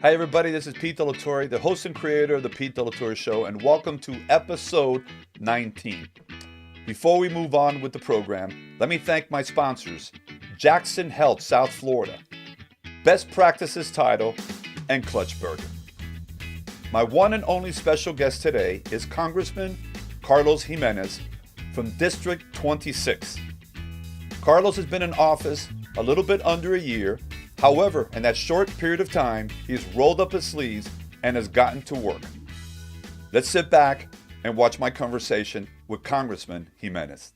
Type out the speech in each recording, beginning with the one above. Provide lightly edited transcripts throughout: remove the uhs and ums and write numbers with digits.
Hi, everybody. This is Pete Torre, the host and creator of the Pete Torre Show, and welcome to episode 19. Before we move on with the program, let me thank my sponsors, Jackson Health, South Florida, Best Practices Title, and Clutch Burger. My one and only special guest today is Congressman Carlos Gimenez from District 26. Carlos has been in office a little bit under a year. However, in that short period of time, he's rolled up his sleeves and has gotten to work. Let's sit back and watch my conversation with Congressman Gimenez.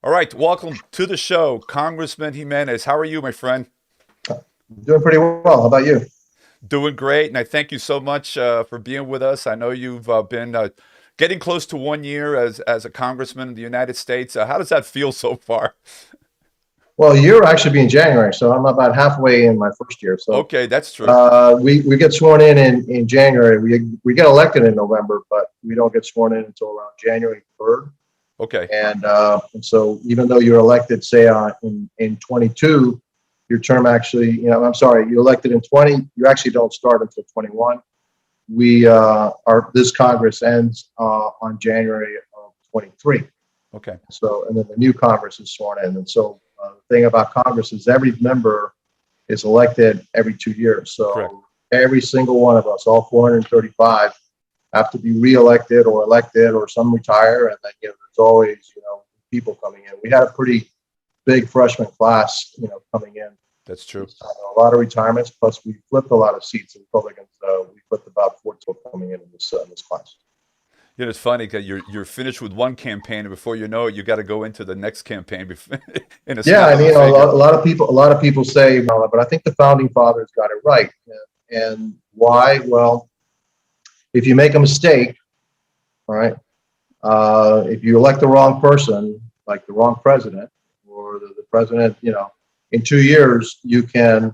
All right, welcome to the show, Congressman Gimenez. How are you, my friend? Doing pretty well. How about you? Doing great, and I thank you so much for being with us. I know you've been getting close to 1 year as a congressman in the United States. How does that feel so far? Well, you're actually be in January, so I'm about halfway in my first year. So okay, that's true. We get sworn in January. We get elected in November, but we don't get sworn in until around January 3rd. Okay. And so even though you're elected, say in 22, your term actually, you're elected in 20, you actually don't start until 21. This Congress ends on January of 23. Okay. So, and then the new Congress is sworn in. And so the thing about Congress is every member is elected every 2 years. So correct. Every single one of us, all 435, have to be reelected or elected, or some retire. And then, there's always, people coming in. We had a pretty big freshman class, coming in. That's true. A lot of retirements, plus we flipped a lot of seats in Republicans. We flipped about 14 coming in this class. It's funny because you're finished with one campaign, and before you know it, you got to go into the next campaign. In a a lot of people say, but I think the founding fathers got it right. And why? Well, if you make a mistake, all right, if you elect the wrong person, like the wrong president, or the president, in 2 years you can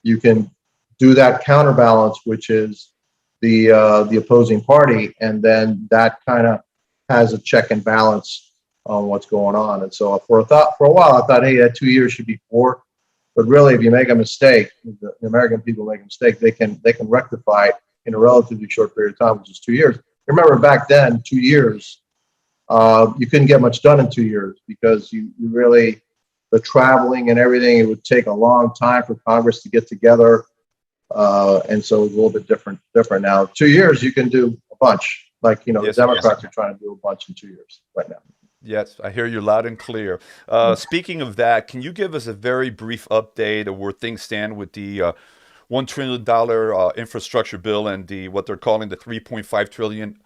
do that counterbalance, which is the opposing party, and then that kind of has a check and balance on what's going on. And so for a while, I thought, hey, that 2 years should be 4. But really, if you make a mistake, the American people make a mistake, they can rectify it in a relatively short period of time, which is 2 years. Remember, back then, 2 years, you couldn't get much done in 2 years because you really, the traveling and everything, it would take a long time for Congress to get together. And so it's a little bit different now. 2 years, you can do a bunch. Like, yes, the Democrats are trying to do a bunch in 2 years right now. Yes, I hear you loud and clear. Speaking of that, can you give us a very brief update of where things stand with the $1 trillion infrastructure bill and what they're calling the $3.5 trillion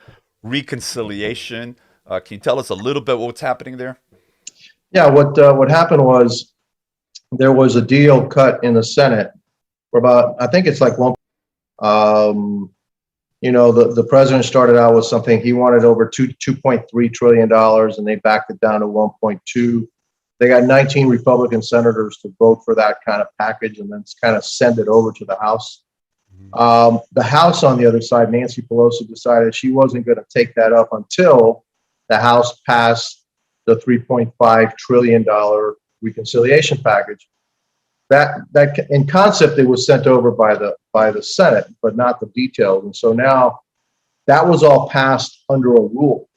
reconciliation? Can you tell us a little bit what's happening there? Yeah, what happened was there was a deal cut in the Senate for about, I think it's like one. The president started out with something he wanted over $2.3 trillion, and they backed it down to 1.2. They got 19 Republican senators to vote for that kind of package, and then kind of send it over to the House. The House, on the other side, Nancy Pelosi decided she wasn't going to take that up until the House passed the $3.5 trillion reconciliation package. That in concept, it was sent over by the Senate, but not the details. And so now that was all passed under a rule.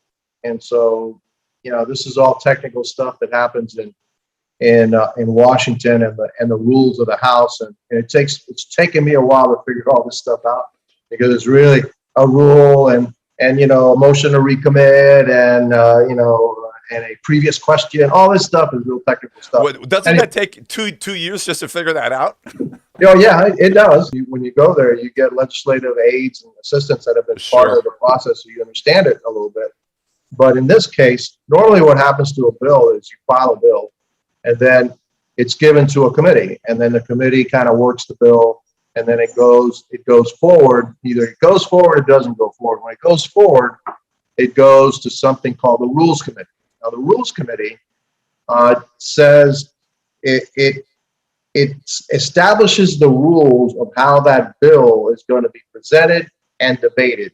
And so, this is all technical stuff that happens in Washington and the rules of the House. And it's taken me a while to figure all this stuff out, because it's really a rule and a motion to recommit and and a previous question. All this stuff is real technical stuff. Well, doesn't that take two years just to figure that out? Yeah, it does. When you go there, you get legislative aides and assistants that have been part of the process, so you understand it a little bit. But in this case, normally what happens to a bill is you file a bill, and then it's given to a committee, and then the committee kind of works the bill, and then it goes forward. Either it goes forward or it doesn't go forward. When it goes forward, it goes to something called the Rules Committee. Now, the Rules Committee says it establishes the rules of how that bill is going to be presented and debated.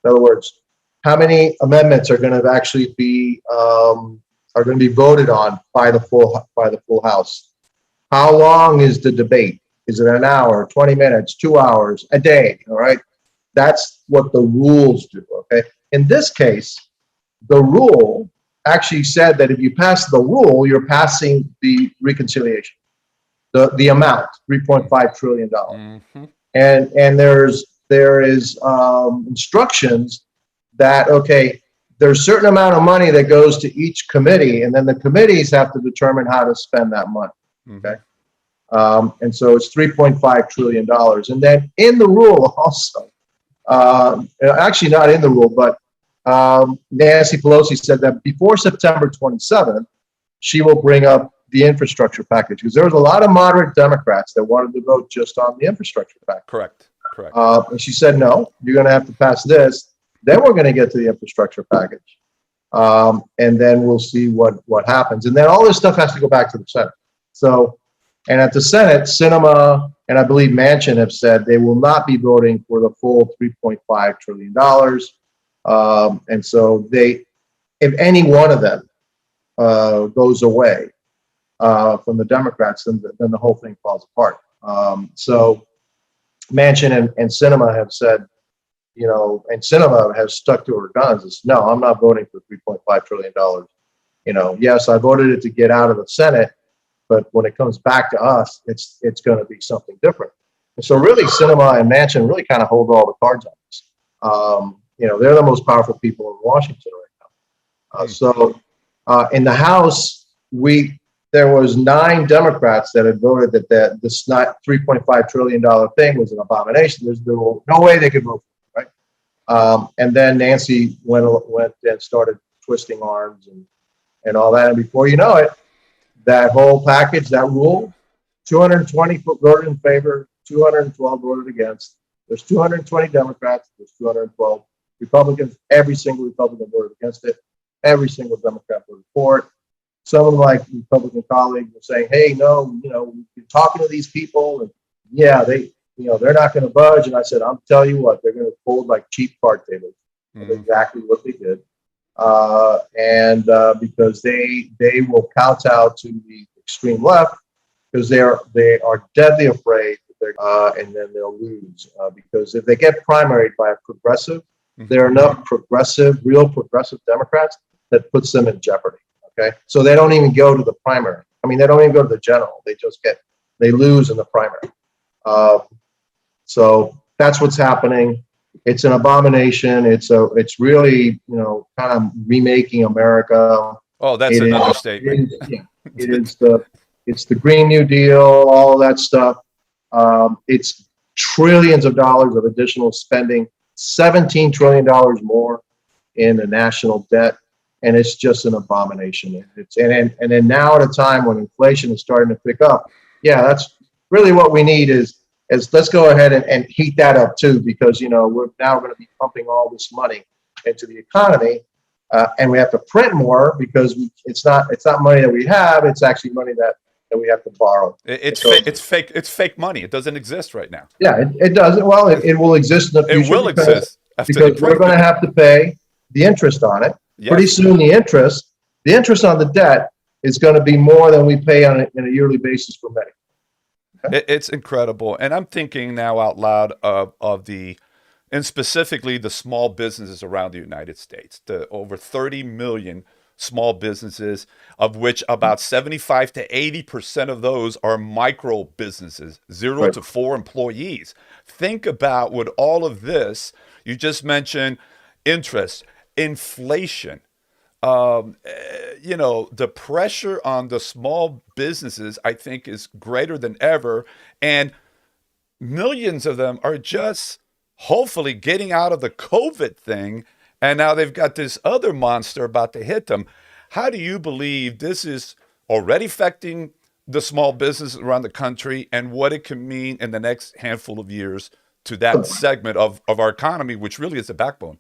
In other words, how many amendments are going to actually be voted on by the full House? How long is the debate? Is it an hour, 20 minutes, 2 hours, a day? All right. That's what the rules do. Okay. In this case, the rule actually said that if you pass the rule, you're passing the reconciliation, the amount, $3.5 trillion. Mm-hmm. And there is instructions that, okay, there's a certain amount of money that goes to each committee, and then the committees have to determine how to spend that money. Okay. And so it's $3.5 trillion. And then in the rule also, actually not in the rule, but Nancy Pelosi said that before September 27th, she will bring up the infrastructure package, because there was a lot of moderate Democrats that wanted to vote just on the infrastructure package. Correct. And she said, no, you're going to have to pass this. Then we're going to get to the infrastructure package. And then we'll see what happens. And then all this stuff has to go back to the Senate. So, and at the Senate, Sinema and I believe Manchin have said they will not be voting for the full $3.5 trillion. And so if any one of them goes away from the Democrats, then the whole thing falls apart. So Manchin and Sinema have said, and Sinema has stuck to her guns. It's, no, I'm not voting for $3.5 trillion. Yes, I voted it to get out of the Senate, but when it comes back to us, it's going to be something different. And so really, Sinema and Manchin really kind of hold all the cards on this. They're the most powerful people in Washington right now. So in the House, there was 9 Democrats that had voted that this $3.5 trillion thing was an abomination. There's no way they could vote for it, right? And then Nancy went and started twisting arms and all that. And before you know it, that whole package, that rule, 220 voted in favor, 212 voted against. There's 220 Democrats, there's 212 Republicans. Every single Republican voted against it. Every single Democrat voted for it. Some of my Republican colleagues were saying, "Hey, no, you're talking to these people, and yeah, they're not going to budge." And I said, "I'm telling you what, they're going to fold like cheap card tables." That's exactly what they did. Because they will kowtow to the extreme left, because they are deadly afraid that and then they'll lose because if they get primaried by a progressive, there are enough real progressive Democrats that puts them in jeopardy. Okay, so they don't even go to the primary. I mean, they don't even go to the general. They lose in the primary. So that's what's happening. It's an abomination. It's really, kind of remaking America. Oh, that's an understatement. It's the Green New Deal, all that stuff. It's trillions of dollars of additional spending, $17 trillion more in the national debt, and it's just an abomination. And then now at a time when inflation is starting to pick up, that's really what we need is let's go ahead and heat that up too, because we're now going to be pumping all this money into the economy, and we have to print more because it's not money that we have; it's actually money that we have to borrow. It's fake money. It doesn't exist right now. Yeah, it doesn't. Well, it will exist in the future. It will exist because we're going to have to pay the interest on it. Yes. Pretty soon, the interest on the debt is going to be more than we pay on a yearly basis for Medicare. It's incredible. And I'm thinking now out loud and specifically the small businesses around the United States, the over 30 million small businesses, of which about 75 to 80% of those are micro businesses, 0 to 4 employees. Think about with all of this, you just mentioned interest, inflation, the pressure on the small businesses, I think, is greater than ever. And millions of them are just hopefully getting out of the COVID thing. And now they've got this other monster about to hit them. How do you believe this is already affecting the small businesses around the country, and what it can mean in the next handful of years to that segment of our economy, which really is the backbone?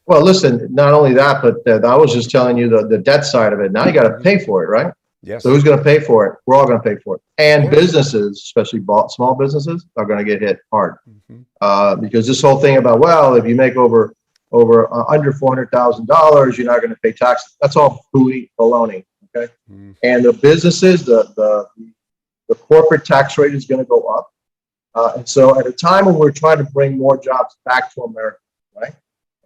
Well, listen, not only that, but I was just telling you the debt side of it. Now you got to pay for it, right? Yes. So who's going to pay for it? We're all going to pay for it. And businesses, especially small businesses, are going to get hit hard. Because this whole thing about, well, if you make over under $400,000, you're not going to pay taxes. That's all hooey baloney. Okay. And the businesses, the corporate tax rate is going to go up. And so at a time when we're trying to bring more jobs back to America, right,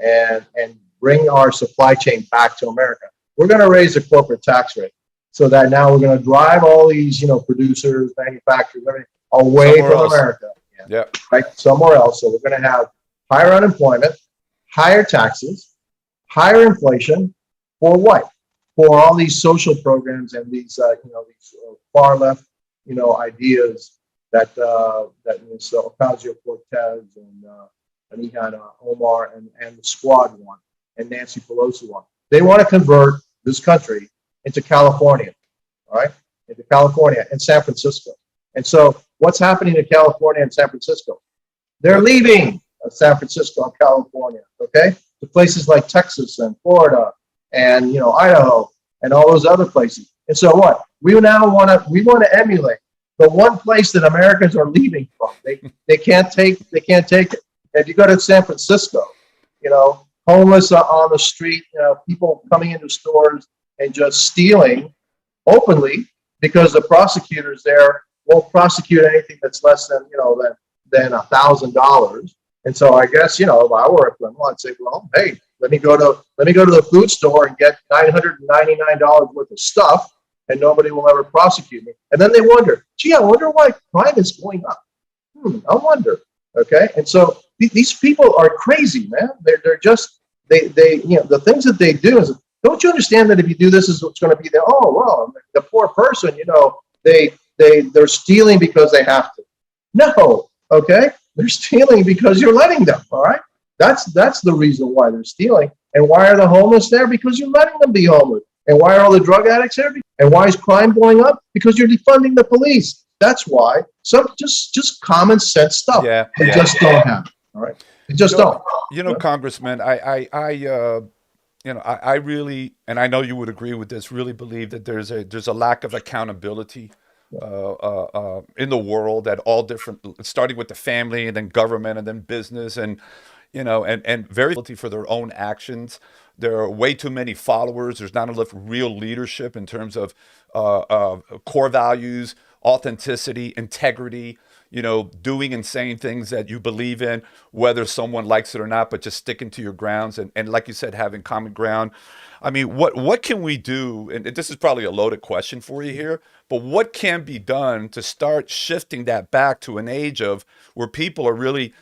and bring our supply chain back to America, we're going to raise the corporate tax rate so that now we're going to drive all these, producers, manufacturers, everything away Somewhere from else. America, Yeah. right, somewhere else. So we're going to have higher unemployment, higher taxes, higher inflation for what? For all these social programs and these, these far left, ideas that Ms. Ocasio-Cortez and Ilhan Omar and the squad want, and Nancy Pelosi want. They want to convert this country into California, all right? Into California and San Francisco. And so what's happening to California and San Francisco? They're leaving San Francisco and California, okay? To places like Texas and Florida and, Idaho and all those other places. And so what? We want to emulate the one place that Americans are leaving from. They can't take it. If you go to San Francisco, homeless on the street, people coming into stores and just stealing openly because the prosecutors there won't prosecute anything that's less than than $1,000. And so I guess if I were a criminal, I'd say, well, hey, let me go to the food store and get $999 worth of stuff, and nobody will ever prosecute me. And then they wonder, gee, I wonder why crime is going up. I wonder. Okay, and so these people are crazy, man. They're just the things that they do is. Don't you understand that if you do this, is what's going to be there? Oh well, the poor person, they're stealing because they have to. No, okay, they're stealing because you're letting them. All right, that's the reason why they're stealing. And why are the homeless there? Because you're letting them be homeless. And why are all the drug addicts there? And why is crime going up? Because you're defunding the police. That's why. Some just common sense stuff. They just don't have. All right, they just don't. Congressman, I really, and I know you would agree with this, really believe that there's a lack of accountability in the world at all different, starting with the family and then government and then business and very for their own actions. There are way too many followers. There's not enough real leadership in terms of core values, authenticity, integrity, doing and saying things that you believe in, whether someone likes it or not, but just sticking to your grounds. And like you said, having common ground. I mean, what can we do? And this is probably a loaded question for you here, but what can be done to start shifting that back to an age of where people are really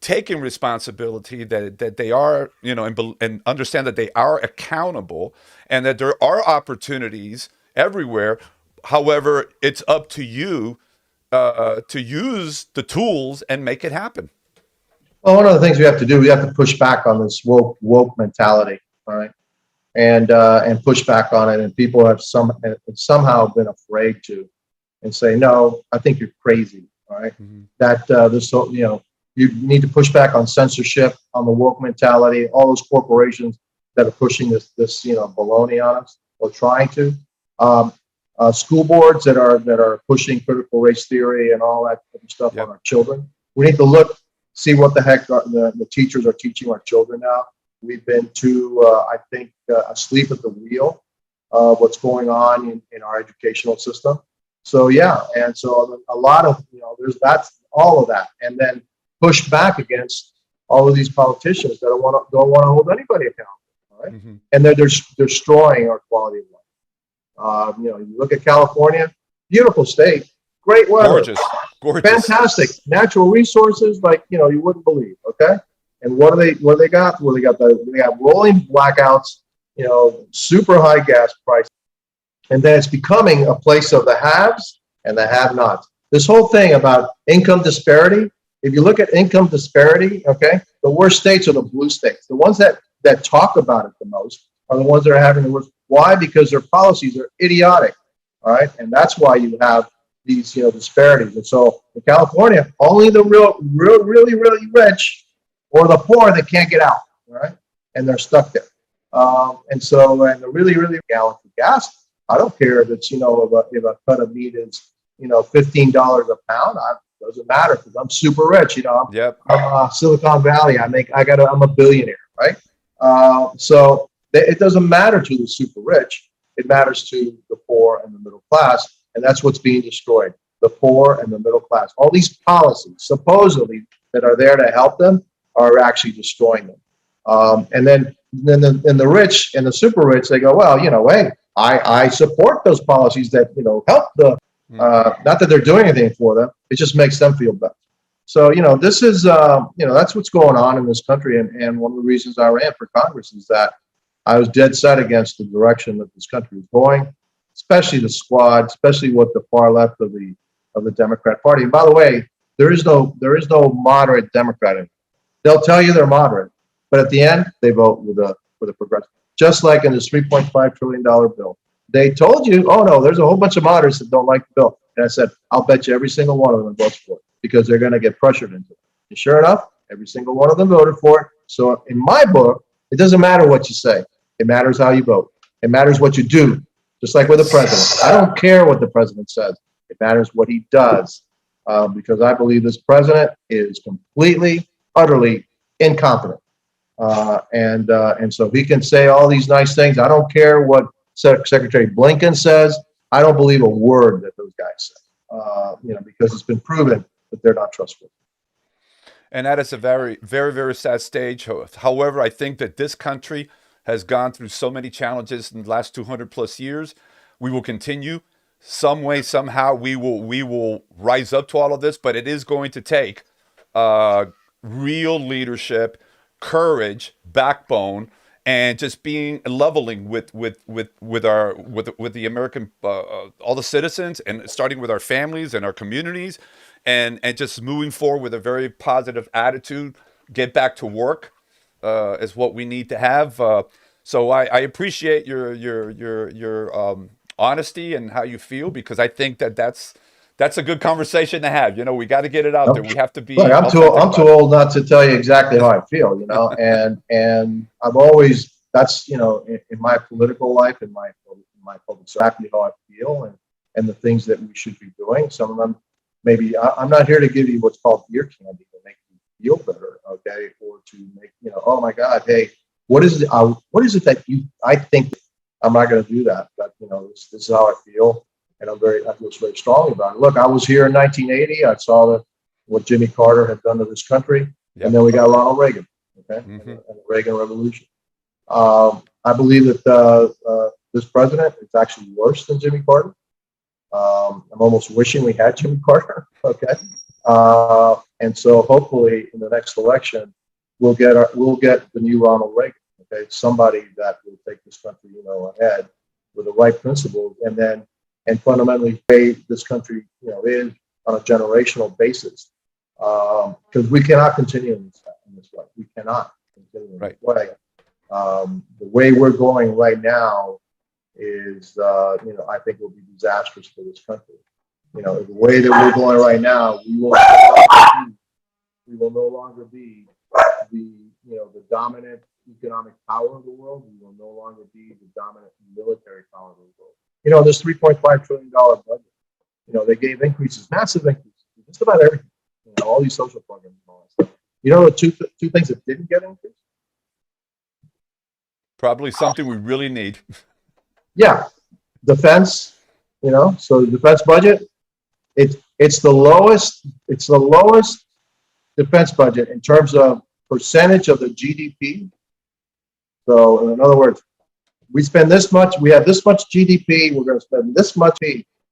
taking responsibility, that they are, and understand that they are accountable and that there are opportunities everywhere. However, it's up to you to use the tools and make it happen. Well, one of the things we have to do, we have to push back on this woke mentality, all right, and push back on it. And people have somehow been afraid to, and say, no, I think you're crazy, all right. Mm-hmm. That you need to push back on censorship, on the woke mentality, all those corporations that are pushing this baloney on us or trying to. School boards that are pushing critical race theory and all that stuff on our children. We need to see what the heck the teachers are teaching our children now. We've been too, asleep at the wheel of what's going on in our educational system. So and so a lot of that's all of that, and then push back against all of these politicians that don't want to hold anybody accountable. All right, mm-hmm. And they're destroying our quality of life. You look at California, beautiful state, great weather, gorgeous, fantastic natural resources, like you wouldn't believe. Okay, and what do they got? Well, they got rolling blackouts, super high gas prices, and then it's becoming a place of the haves and the have-nots. This whole thing about income disparity. If you look at income disparity, okay, the worst states are the blue states. The ones that talk about it the most are the ones that are having the worst. Why? Because their policies are idiotic, all right? And that's why you have these, disparities. And so in California, only the really, really rich or the poor that can't get out, all right? And they're stuck there. And the really, really gallon of gas, I don't care if it's, if a cut of meat is, $15 a pound. Doesn't matter because I'm super rich, I'm Silicon Valley. I'm a billionaire, right? So it doesn't matter to the super rich. It matters to the poor and the middle class, and that's what's being destroyed. the poor and the middle class. All these policies, supposedly, that are there to help them are actually destroying them. And then the rich and the super rich, they go, well, hey, I support those policies that, help the, not that they're doing anything for them. It just makes them feel better. So, this is, that's what's going on in this country. And one of the reasons I ran for Congress is that I was dead set against the direction that this country is going, especially the squad, especially what the far left of the Democrat Party. And by the way, there is no moderate Democrat in it. They'll tell you they're moderate, but at the end, they vote with a progressive. Just like in this $3.5 trillion bill. They told you, oh no, there's a whole bunch of moderates that don't like the bill. And I said, I'll bet you every single one of them votes for it because they're going to get pressured into it. And sure enough, every single one of them voted for it. So in my book, it doesn't matter what you say. It matters how you vote. It matters what you do. Just like with the president. I don't care what the president says. It matters what he does. Because I believe this president is completely, utterly incompetent. And so he can say all these nice things. I don't care what Secretary Blinken says. I don't believe a word that those guys say, because it's been proven that they're not trustworthy. And that is a very, very, very sad stage. However, I think that this country has gone through so many challenges in the last 200 plus years. We will continue. Some way, somehow, we will rise up to all of this, but it is going to take real leadership, courage, backbone, and just being leveling with the American all the citizens, and starting with our families and our communities, and just moving forward with a very positive attitude. Get back to work is what we need to have. So I appreciate your honesty and how you feel, because I think that's a good conversation to have. We got to get it out there. We have to be. Look, I'm too old not to tell you exactly how I feel. And I've always, that's in my political life, in my public, exactly how I feel, and the things that we should be doing. Some of them, maybe I'm not here to give you what's called ear candy to make you feel better, okay, or to make oh my God, hey, what is it that I think. I'm not going to do that, but this is how I feel, and I feel very strongly about it. Look, I was here in 1980. I saw what Jimmy Carter had done to this country, and then we got Ronald Reagan, okay, and the Reagan Revolution. I believe that this president is actually worse than Jimmy Carter. I'm almost wishing we had Jimmy Carter, okay, and so hopefully in the next election we'll get the new Ronald Reagan. Okay, somebody that will take this country, ahead with the right principles, and fundamentally pay this country, in on a generational basis. Because we cannot continue in this way. We cannot continue in this way. The way we're going right now is, I think will be disastrous for this country. The way that we're going right now, we will no longer be the dominant economic power of the world. We will no longer be the dominant military power of the world. This $3.5 trillion budget, they gave increases, massive increases, just about everything. All these social programs and all that stuff. The two things that didn't get increased? Probably something we really need. Yeah, defense. So the defense budget, it's the lowest defense budget in terms of percentage of the GDP. So in other words, we spend this much, we have this much GDP, we're going to spend this much.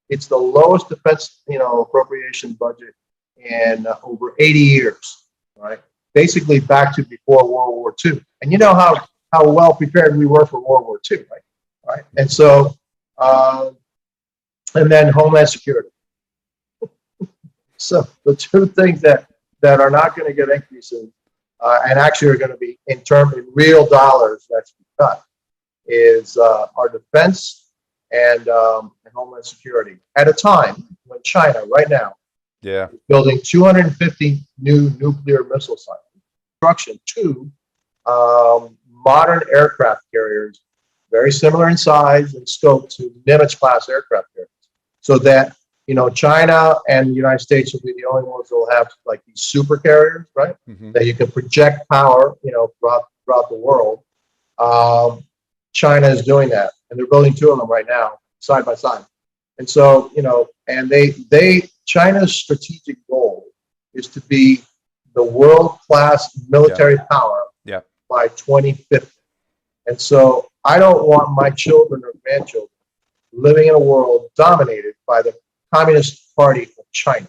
It's the lowest defense, appropriation budget in over 80 years, right? Basically back to before World War II. And you know how well prepared we were for World War II, right? All right. And so, and then Homeland Security. So the two things that are not going to get increases, and actually are going to be in real dollars that's cut, is our defense and Homeland Security. At a time when China, right now, is building 250 new nuclear missile sites, construction, 2 modern aircraft carriers, very similar in size and scope to Nimitz-class aircraft carriers, so that China and the United States will be the only ones that will have like these super carriers, right? That you can project power, throughout the world. China is doing that, and they're building 2 of them right now, side by side. And so, and they China's strategic goal is to be the world-class military power by 2050. And so I don't want my children or grandchildren living in a world dominated by the Communist Party of China.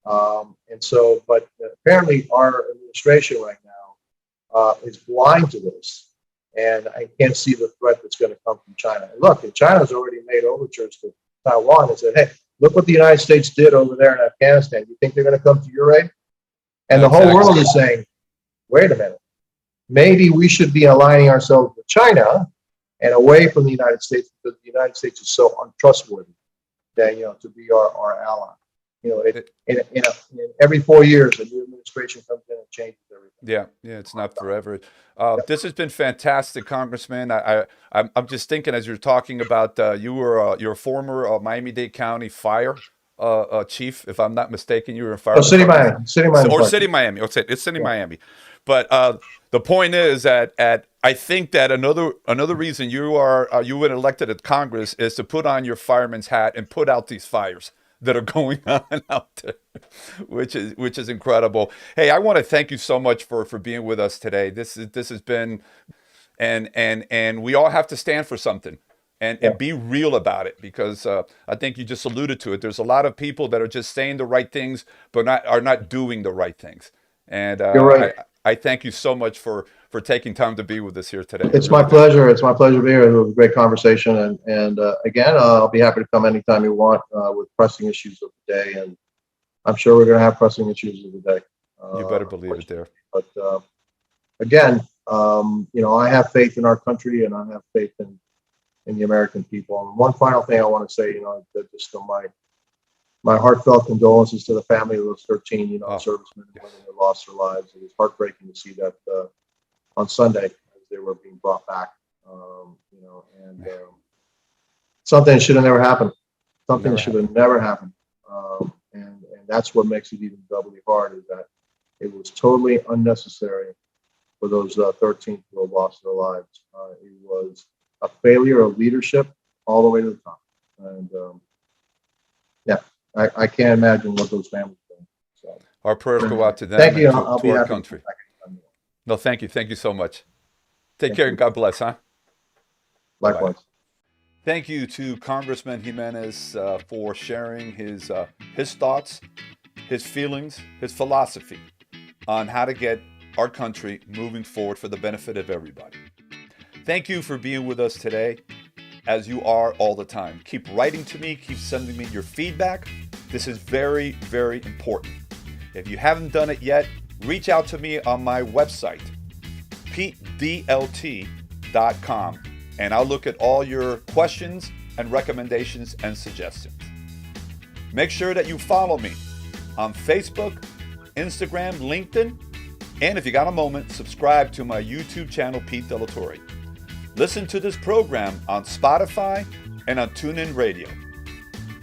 But apparently our administration right now is blind to this, and I can't see the threat that's going to come from China. And look, China's already made overtures to Taiwan and said, hey, look what the United States did over there in Afghanistan. You think they're going to come to your aid? And the whole world is saying, wait a minute, maybe we should be aligning ourselves with China and away from the United States, because the United States is so untrustworthy that, to be our ally. In every 4 years, a new administration comes in and changes everything. Yeah, it's not forever. This has been fantastic, Congressman. I'm just thinking, as you're talking about, you're a former Miami-Dade County fire chief, if I'm not mistaken. You were in fire. City Miami. City Miami. It's City Miami. But the point is that I think that another reason you were elected at Congress is to put on your fireman's hat and put out these fires that are going on out there, which is incredible. Hey, I want to thank you so much for being with us today. This has been, and we all have to stand for something and be real about it, because I think you just alluded to it. There's a lot of people that are just saying the right things but are not doing the right things. And you're right. I thank you so much for taking time to be with us here today. It's my pleasure. It's my pleasure to be here. It was a great conversation. And again, I'll be happy to come anytime you want with pressing issues of the day. And I'm sure we're going to have pressing issues of the day. You better believe it there. But again, I have faith in our country, and I have faith in the American people. And one final thing I want to say, just my heartfelt condolences to the family of those 13, servicemen and women who lost their lives. It was heartbreaking to see that on Sunday as they were being brought back. Something that should have never happened. Something that should have never happened. And that's what makes it even doubly hard, is that it was totally unnecessary for those 13 who have lost their lives. It was a failure of leadership all the way to the top. And I can't imagine what those families do. So, our prayers go out to them. Thank you. And to our country. No, thank you. Thank you so much. Take care and God bless, huh? Likewise. Bye. Thank you to Congressman Gimenez for sharing his thoughts, his feelings, his philosophy on how to get our country moving forward for the benefit of everybody. Thank you for being with us today, as you are all the time. Keep writing to me. Keep sending me your feedback. This is very, very important. If you haven't done it yet, reach out to me on my website, PeteDLT.com, and I'll look at all your questions and recommendations and suggestions. Make sure that you follow me on Facebook, Instagram, LinkedIn, and if you got a moment, subscribe to my YouTube channel, Pete Delatorre. Listen to this program on Spotify and on TuneIn Radio.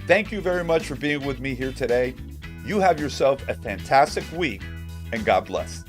Thank you very much for being with me here today. You have yourself a fantastic week, and God bless.